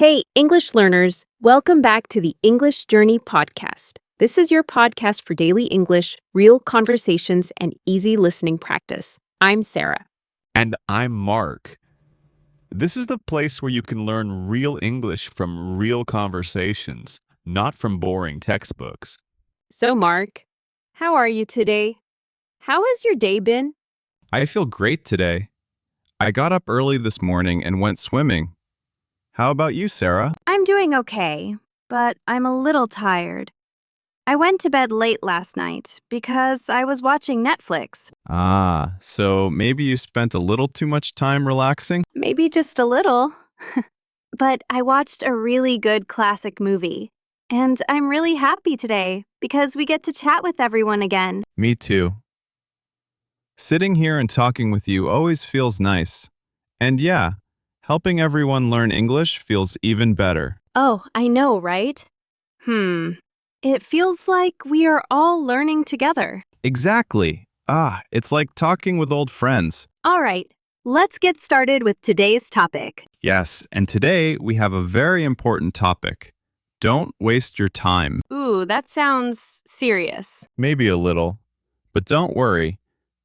Hey, English learners, welcome back to the English Journey podcast. This is your podcast for daily English, real conversations, and easy listening practice. I'm Sarah. And I'm Mark. This is the place where you can learn real English from real conversations, not from boring textbooks. So, Mark, how are you today? How has your day been? I feel great today. I got up early this morning and went swimming. How about you, Sarah? I'm doing okay, but I'm a little tired. I went to bed late last night because I was watching Netflix. So maybe you spent a little too much time relaxing? Maybe just a little. But I watched a really good classic movie. And I'm really happy today because we get to chat with everyone again. Me too. Sitting here and talking with you always feels nice. And yeah, helping everyone learn English feels even better. Oh, I know, right? It feels like we are all learning together. Exactly. It's like talking with old friends. All right, let's get started with today's topic. Yes, and today we have a very important topic. Don't waste your time. Ooh, that sounds serious. Maybe a little. But don't worry.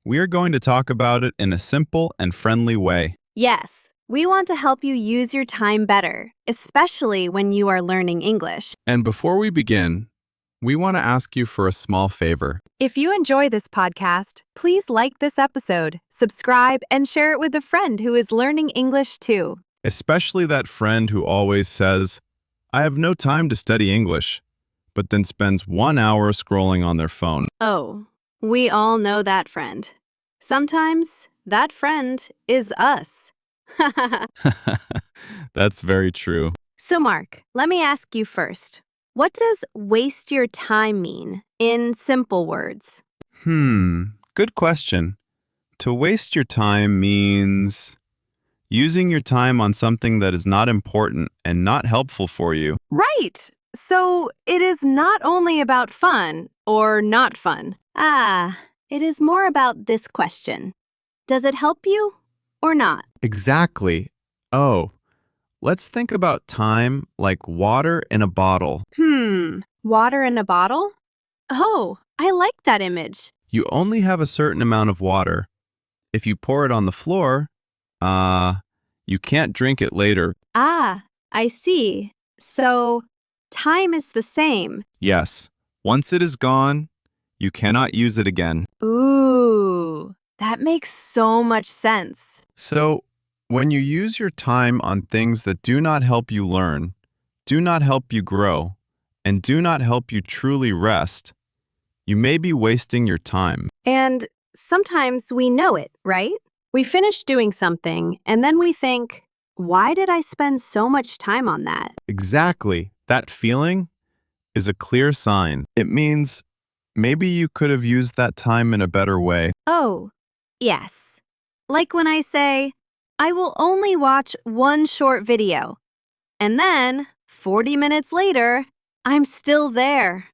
We are going to talk about it in a simple and friendly way. Yes, we want to help you use your time better, especially when you are learning English. And before we begin, we want to ask you for a small favor. If you enjoy this podcast, please like this episode, subscribe, and share it with a friend who is learning English too. Especially that friend who always says, I have no time to study English, but then spends 1 hour scrolling on their phone. Oh, we all know that friend. Sometimes that friend is us. That's very true. So, Mark, let me ask you first. What does waste your time mean in simple words? Good question. To waste your time means using your time on something that is not important and not helpful for you. Right. So it is not only about fun or not fun. It is more about this question. Does it help you or not? Exactly. Oh, let's think about time like water in a bottle. Water in a bottle? Oh, I like that image. You only have a certain amount of water. If you pour it on the floor, you can't drink it later. I see. So, time is the same. Yes. Once it is gone, you cannot use it again. Ooh, that makes so much sense. So, when you use your time on things that do not help you learn, do not help you grow, and do not help you truly rest, you may be wasting your time. And sometimes we know it, right? We finish doing something, and then we think, why did I spend so much time on that? Exactly. That feeling is a clear sign. It means maybe you could have used that time in a better way. Oh, yes. Like when I say, I will only watch one short video. And then, 40 minutes later, I'm still there.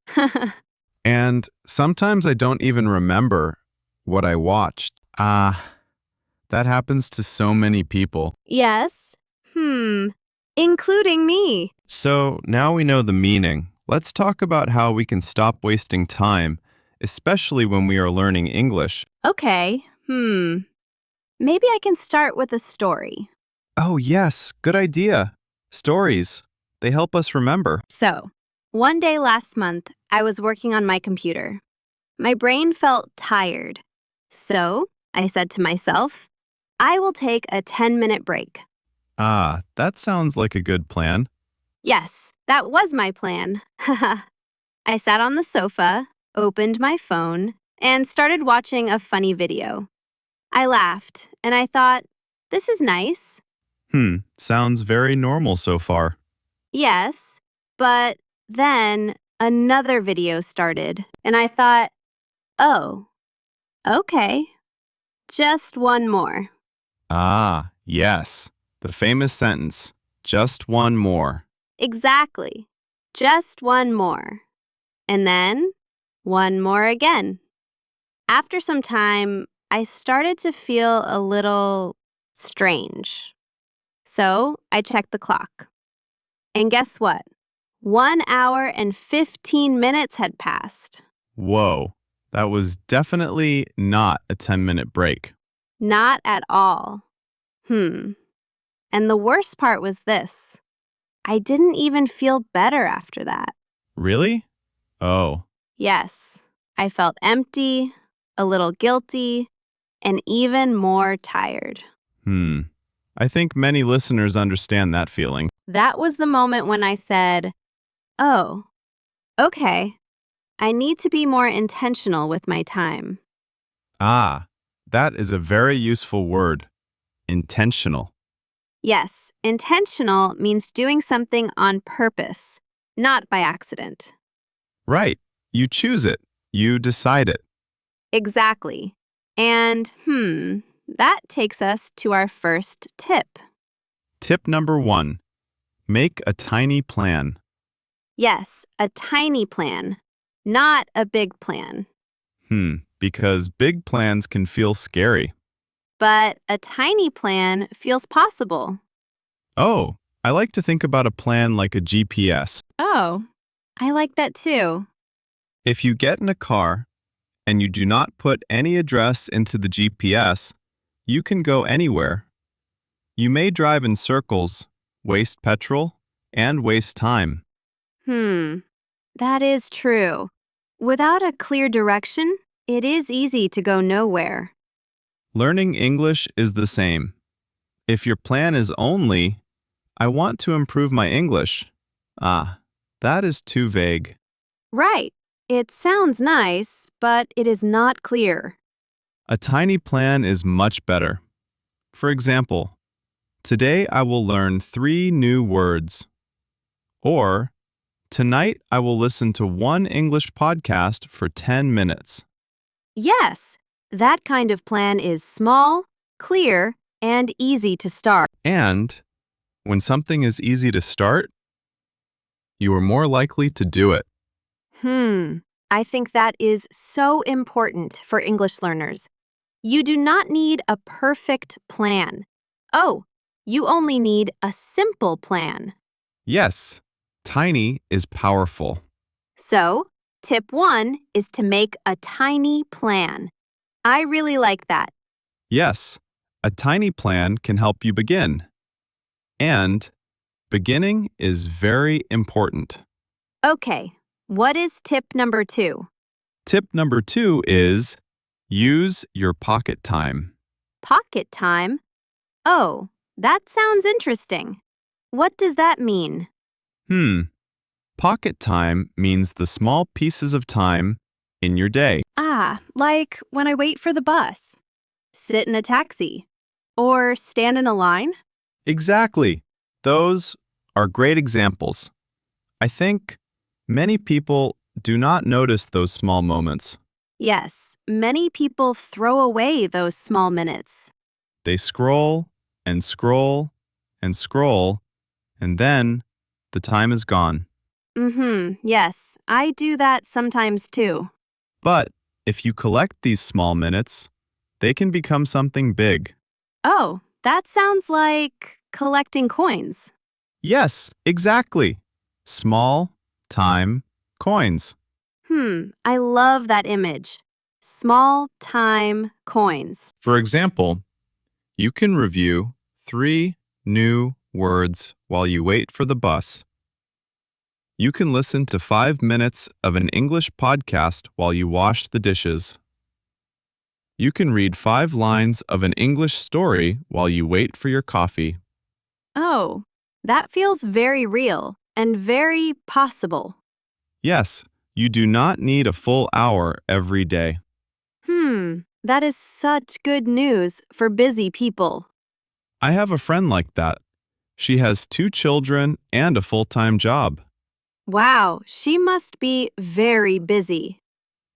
And sometimes I don't even remember what I watched. That happens to so many people. Yes. Including me. So now we know the meaning. Let's talk about how we can stop wasting time, especially when we are learning English. Okay. Maybe I can start with a story. Oh, yes. Good idea. Stories. They help us remember. So, one day last month, I was working on my computer. My brain felt tired. So, I said to myself, I will take a 10-minute break. That sounds like a good plan. Yes, that was my plan. I sat on the sofa, opened my phone, and started watching a funny video. I laughed, and I thought, this is nice. Sounds very normal so far. Yes, but then another video started, and I thought, oh, okay, just one more. Yes. The famous sentence, just one more. Exactly, just one more. And then, one more again. After some time, I started to feel a little strange. So I checked the clock. And guess what? 1 hour and 15 minutes had passed. Whoa, that was definitely not a 10-minute break. Not at all. And the worst part was this. I didn't even feel better after that. Really? Oh, Yes, I felt empty, a little guilty, and even more tired. I think many listeners understand that feeling. That was the moment when I said, oh, okay, I need to be more intentional with my time. Ah, that is a very useful word. Intentional. Yes, intentional means doing something on purpose, not by accident. Right. You choose it. You decide it. Exactly. And, that takes us to our first tip. Tip number 1. Make a tiny plan. Yes, a tiny plan, not a big plan. Because big plans can feel scary. But a tiny plan feels possible. Oh, I like to think about a plan like a GPS. Oh, I like that too. If you get in a car and you do not put any address into the GPS, you can go anywhere. You may drive in circles, waste petrol, and waste time. That is true. Without a clear direction, it is easy to go nowhere. Learning English is the same. If your plan is only, I want to improve my English, that is too vague. Right. It sounds nice, but it is not clear. A tiny plan is much better. For example, today I will learn 3 new words. Or, tonight I will listen to 1 English podcast for 10 minutes. Yes, that kind of plan is small, clear, and easy to start. And when something is easy to start, you are more likely to do it. I think that is so important for English learners. You do not need a perfect plan. Oh, you only need a simple plan. Yes, tiny is powerful. So, tip 1 is to make a tiny plan. I really like that. Yes, a tiny plan can help you begin. And beginning is very important. Okay, what is tip number 2? Tip number 2 is use your pocket time. Pocket time? Oh, that sounds interesting. What does that mean? Pocket time means the small pieces of time in your day. Like when I wait for the bus, sit in a taxi, or stand in a line? Exactly. Those are great examples. I think many people do not notice those small moments. Yes, many people throw away those small minutes. They scroll and scroll and scroll, and then the time is gone. Yes, I do that sometimes too. But if you collect these small minutes, they can become something big. Oh, that sounds like collecting coins. Yes, exactly. Small time coins. I love that image. Small time coins. For example, you can review 3 new words while you wait for the bus. You can listen to 5 minutes of an English podcast while you wash the dishes. You can read 5 lines of an English story while you wait for your coffee. Oh, that feels very real and very possible. Yes, you do not need a full hour every day. That is such good news for busy people. I have a friend like that. She has 2 children and a full-time job. Wow, she must be very busy.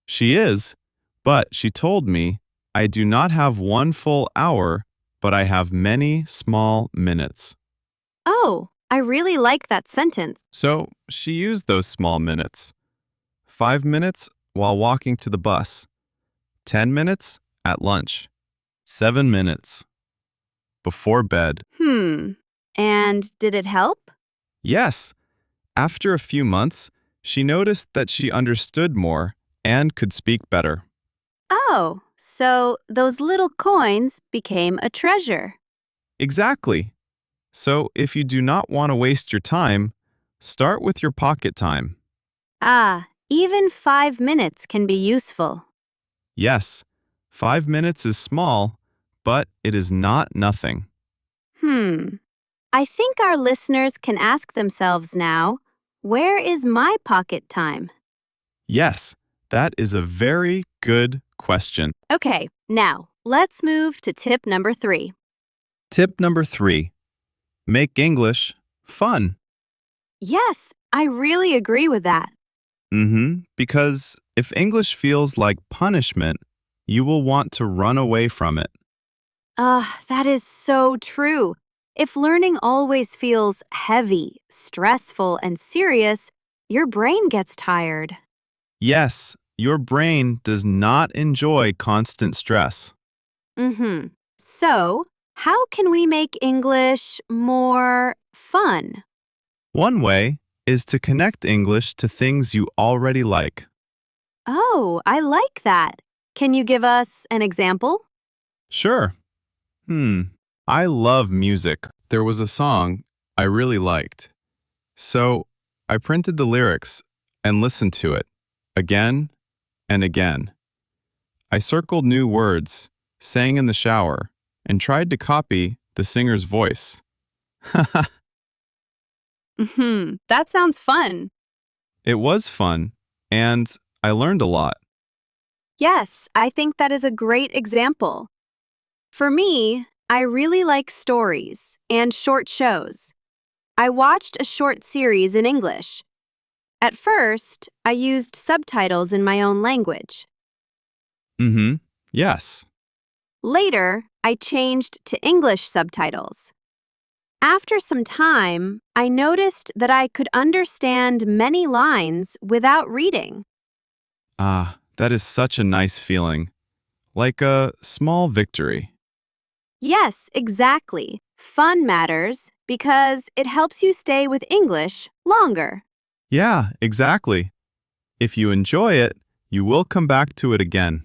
She is, but she told me, I do not have 1 full hour, but I have many small minutes. Oh, I really like that sentence. So she used those small minutes. 5 minutes while walking to the bus. 10 minutes at lunch. 7 minutes before bed. And did it help? Yes, After a few months, she noticed that she understood more and could speak better. Oh, so those little coins became a treasure. Exactly. So if you do not want to waste your time, start with your pocket time. Ah, even 5 minutes can be useful. Yes, 5 minutes is small, but it is not nothing. I think our listeners can ask themselves now, where is my pocket time? Yes, that is a very good question. Okay, now let's move to tip number 3. Tip number 3. Make English fun. Yes, I really agree with that. Because if English feels like punishment, you will want to run away from it. That is so true. If learning always feels heavy, stressful, and serious, your brain gets tired. Yes, your brain does not enjoy constant stress. So, how can we make English more fun? One way is to connect English to things you already like. Oh, I like that. Can you give us an example? Sure. I love music. There was a song I really liked. So I printed the lyrics and listened to it again and again. I circled new words, sang in the shower, and tried to copy the singer's voice. That sounds fun. It was fun, and I learned a lot. Yes, I think that is a great example. For me, I really like stories and short shows. I watched a short series in English. At first, I used subtitles in my own language. Yes. Later, I changed to English subtitles. After some time, I noticed that I could understand many lines without reading. That is such a nice feeling. Like a small victory. Yes, exactly. Fun matters because it helps you stay with English longer. Yeah, exactly. If you enjoy it, you will come back to it again.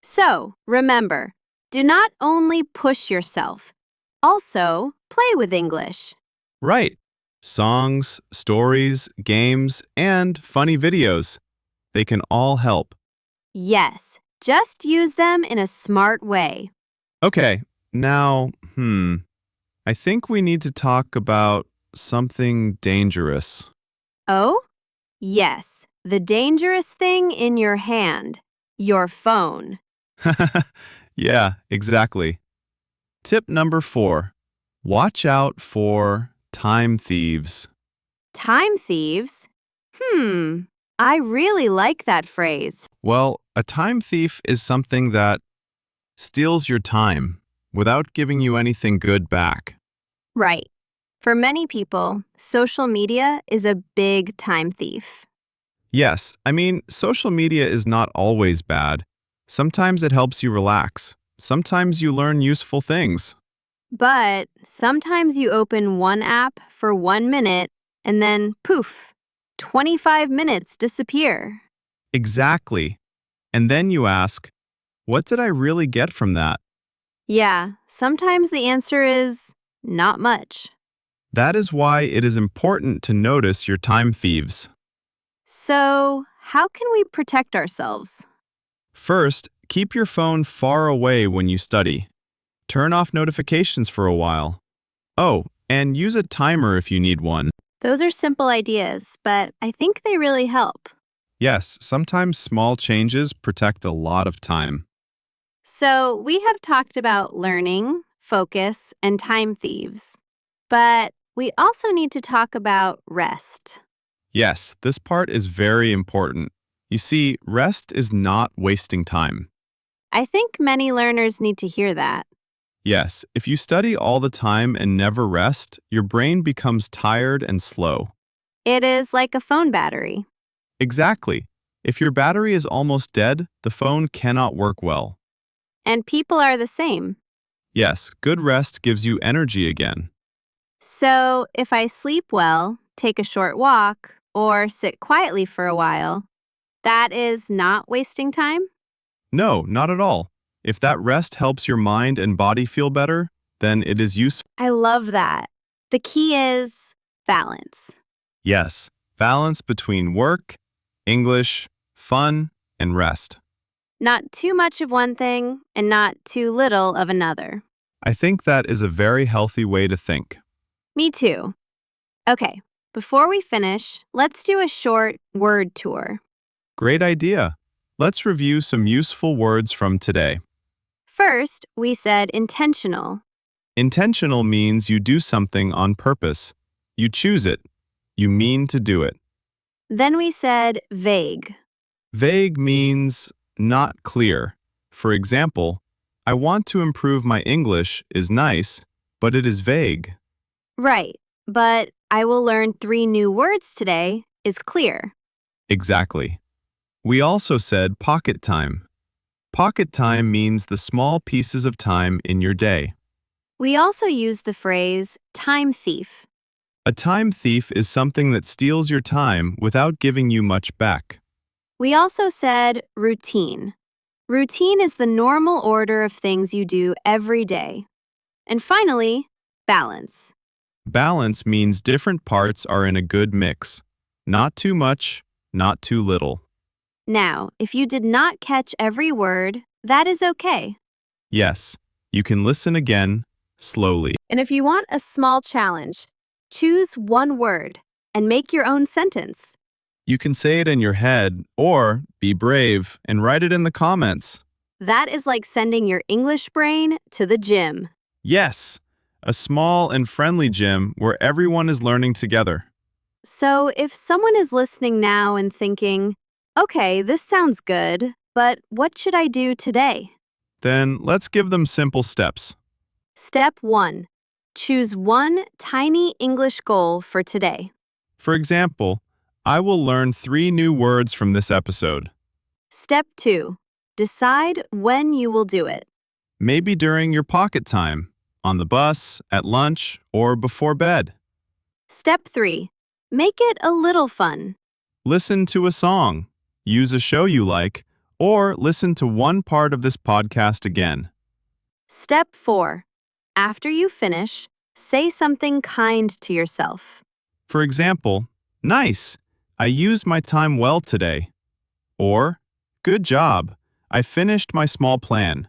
So, remember, do not only push yourself, also play with English. Right. Songs, stories, games, and funny videos. They can all help. Yes, just use them in a smart way. Okay, now, I think we need to talk about something dangerous. Oh? Yes, the dangerous thing in your hand, your phone. Yeah, exactly. Tip number 4. Watch out for time thieves. Time thieves? I really like that phrase. Well, a time thief is something that steals your time without giving you anything good back. Right. For many people, social media is a big time thief. Yes, I mean, social media is not always bad. Sometimes it helps you relax. Sometimes you learn useful things. But sometimes you open one app for 1 minute and then poof, 25 minutes disappear. Exactly. And then you ask, what did I really get from that? Yeah, sometimes the answer is not much. That is why it is important to notice your time thieves. So, how can we protect ourselves? First, keep your phone far away when you study. Turn off notifications for a while. Oh, and use a timer if you need one. Those are simple ideas, but I think they really help. Yes, sometimes small changes protect a lot of time. So, we have talked about learning, focus, and time thieves. But we also need to talk about rest. Yes, this part is very important. You see, rest is not wasting time. I think many learners need to hear that. Yes, if you study all the time and never rest, your brain becomes tired and slow. It is like a phone battery. Exactly. If your battery is almost dead, the phone cannot work well. And people are the same. Yes, good rest gives you energy again. So, if I sleep well, take a short walk, or sit quietly for a while, that is not wasting time? No, not at all. If that rest helps your mind and body feel better, then it is useful. I love that. The key is balance. Yes, balance between work, English, fun, and rest. Not too much of one thing and not too little of another. I think that is a very healthy way to think. Me too. Okay, before we finish, let's do a short word tour. Great idea. Let's review some useful words from today. First, we said intentional. Intentional means you do something on purpose. You choose it. You mean to do it. Then we said vague. Vague means not clear. For example, I want to improve my English is nice, but it is vague. Right, but I will learn 3 new words today is clear. Exactly. We also said pocket time. Pocket time means the small pieces of time in your day. We also use the phrase time thief. A time thief is something that steals your time without giving you much back. We also said routine. Routine is the normal order of things you do every day. And finally, balance. Balance means different parts are in a good mix. Not too much, not too little. Now, if you did not catch every word, that is okay. Yes, you can listen again, slowly. And if you want a small challenge, choose one word and make your own sentence. You can say it in your head or be brave and write it in the comments. That is like sending your English brain to the gym. Yes, a small and friendly gym where everyone is learning together. So if someone is listening now and thinking, okay, this sounds good, but what should I do today? Then let's give them simple steps. Step 1. Choose one tiny English goal for today. For example, I will learn 3 new words from this episode. Step 2. Decide when you will do it. Maybe during your pocket time, on the bus, at lunch, or before bed. Step 3. Make it a little fun. Listen to a song, use a show you like, or listen to one part of this podcast again. Step 4. After you finish, say something kind to yourself. For example, nice, I used my time well today. Or, good job, I finished my small plan.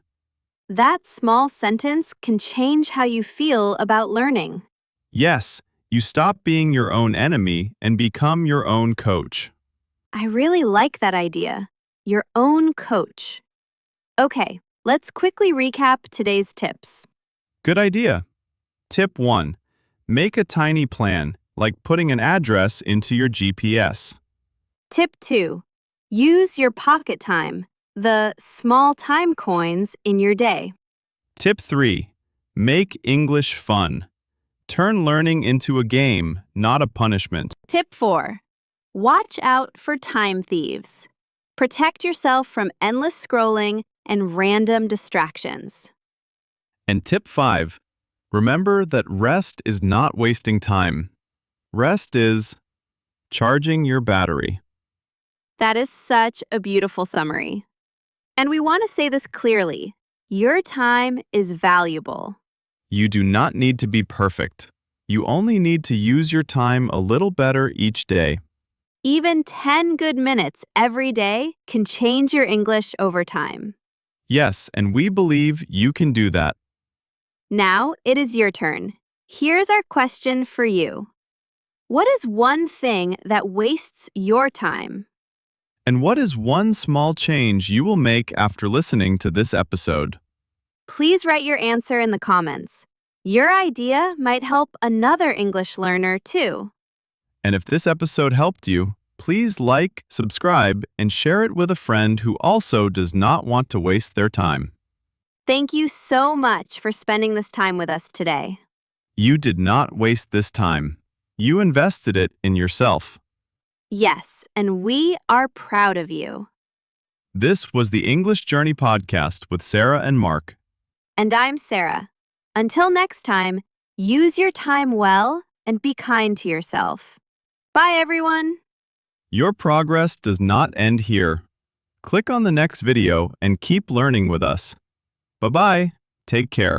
That small sentence can change how you feel about learning. Yes, you stop being your own enemy and become your own coach. I really like that idea. Your own coach. Okay, let's quickly recap today's tips. Good idea. Tip 1. Make a tiny plan, like putting an address into your GPS. Tip 2. Use your pocket time, the small time coins in your day. Tip 3. Make English fun. Turn learning into a game, not a punishment. Tip 4. Watch out for time thieves. Protect yourself from endless scrolling and random distractions. And tip 5. Remember that rest is not wasting time. Rest is charging your battery. That is such a beautiful summary. And we want to say this clearly. Your time is valuable. You do not need to be perfect. You only need to use your time a little better each day. Even 10 good minutes every day can change your English over time. Yes, and we believe you can do that. Now it is your turn. Here's our question for you. What is one thing that wastes your time? And what is one small change you will make after listening to this episode? Please write your answer in the comments. Your idea might help another English learner too. And if this episode helped you, please like, subscribe, and share it with a friend who also does not want to waste their time. Thank you so much for spending this time with us today. You did not waste this time. You invested it in yourself. Yes, and we are proud of you. This was the English Journey Podcast with Sarah and Mark. And I'm Sarah. Until next time, use your time well and be kind to yourself. Bye, everyone. Your progress does not end here. Click on the next video and keep learning with us. Bye-bye. Take care.